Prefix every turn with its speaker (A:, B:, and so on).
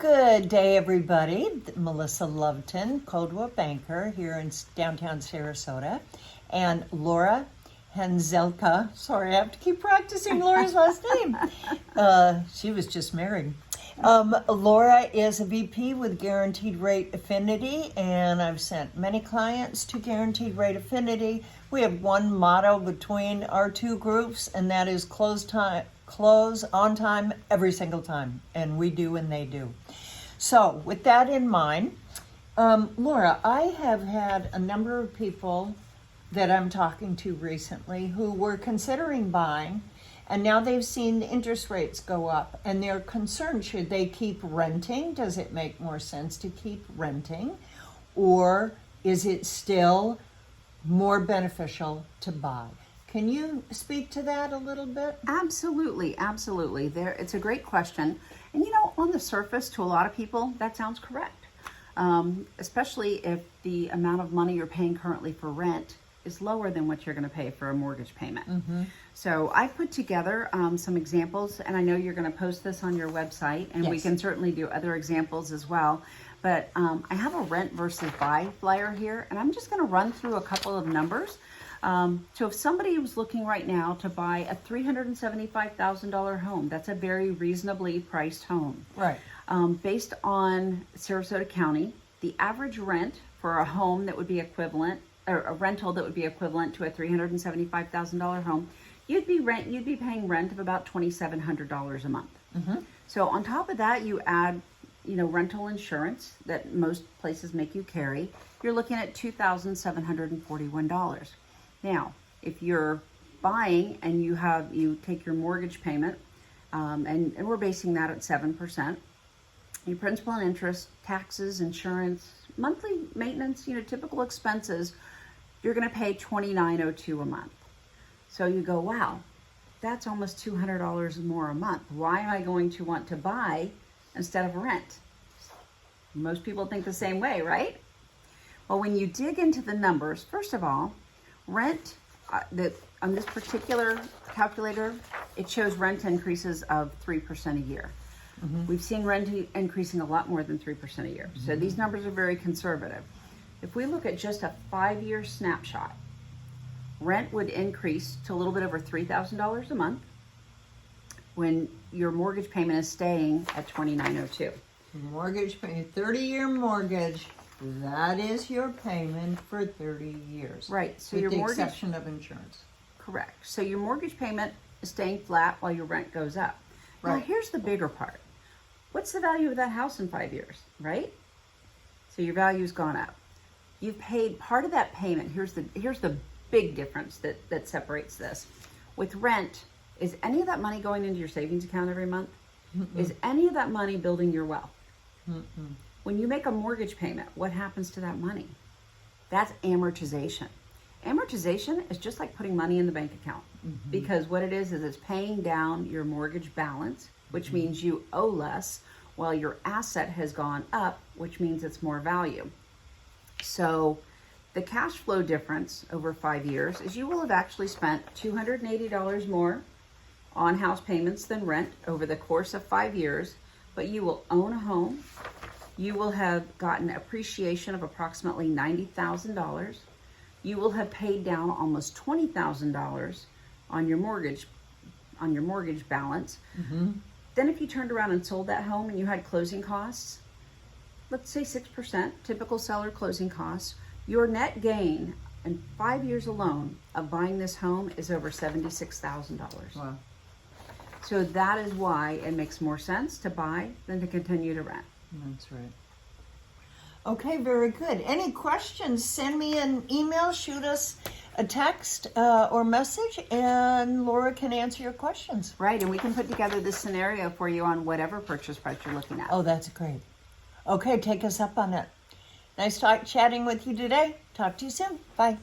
A: Good day, everybody. Melissa Loveton, Coldwell Banker here in downtown Sarasota, and Laura Hanzelka. Sorry, I have to keep practicing Laura's last name. She was just married. Laura is a VP with Guaranteed Rate Affinity, and I've sent many clients to Guaranteed Rate Affinity. We have one motto between our two groups, and that is close on time every single time, and we do and they do. So with that in mind, Laura, I have had a number of people that I'm talking to recently who were considering buying, and now they've seen the interest rates go up, and they're concerned, should they keep renting? Does it make more sense to keep renting? Or is it still more beneficial to buy? Can you speak to that a little bit?
B: Absolutely. It's a great question. And on the surface, to a lot of people, that sounds correct. Especially if the amount of money you're paying currently for rent is lower than what you're going to pay for a mortgage payment.
A: Mm-hmm.
B: So I put together some examples, and I know you're going to post this on your website, and we can certainly do other examples as well. But I have a rent versus buy flyer here, and I'm just going to run through a couple of numbers. So if somebody was looking right now to buy a $375,000 home, that's a very reasonably priced home.
A: Right.
B: Based on Sarasota County, the average rent for a home that would be equivalent, or a rental that would be equivalent to a $375,000 home, you'd be paying rent of about $2,700 a month.
A: Mm-hmm.
B: So on top of that, you add, rental insurance that most places make you carry. You're looking at $2,741. Now, if you're buying and you take your mortgage payment, and we're basing that at 7%, your principal and interest, taxes, insurance, monthly maintenance, typical expenses, you're going to pay $2,902 a month. So you go, wow, that's almost $200 more a month. Why am I going to want to buy instead of rent? Most people think the same way, right? Well, when you dig into the numbers, first of all, rent, on this particular calculator, it shows rent increases of 3% a year. Mm-hmm. We've seen rent increasing a lot more than 3% a year. Mm-hmm. So these numbers are very conservative. If we look at just a 5-year snapshot, rent would increase to a little bit over $3,000 a month when your mortgage payment is staying at $2,902.
A: Mortgage payment, 30-year mortgage. That is your payment for 30 years.
B: Right. So
A: with
B: your
A: the exception of insurance.
B: Correct. So your mortgage payment is staying flat while your rent goes up. Right. Now here's the bigger part. What's the value of that house in 5 years, right? So your value's gone up. You've paid part of that payment. Here's the big difference that separates this. With rent, is any of that money going into your savings account every month? Mm-mm. Is any of that money building your wealth? Mm-mm. When you make a mortgage payment, what happens to that money? That's amortization. Amortization is just like putting money in the bank account, mm-hmm. because what it is it's paying down your mortgage balance, which mm-hmm. means you owe less, while your asset has gone up, which means it's more value. So the cash flow difference over 5 years is you will have actually spent $280 more on house payments than rent over the course of 5 years, but you will own a home. You will have gotten appreciation of approximately $90,000. You will have paid down almost $20,000 on your mortgage balance. Mm-hmm. Then if you turned around and sold that home and you had closing costs, let's say 6%, typical seller closing costs, your net gain in 5 years alone of buying this home is over $76,000.
A: Wow.
B: So that is why it makes more sense to buy than to continue to rent.
A: That's right. Okay, very good. Any questions, send me an email, shoot us a text or message, and Laura can answer your questions.
B: Right, and we can put together this scenario for you on whatever purchase price you're looking at.
A: Oh, that's great. Okay, take us up on it. Nice chatting with you today. Talk to you soon. Bye.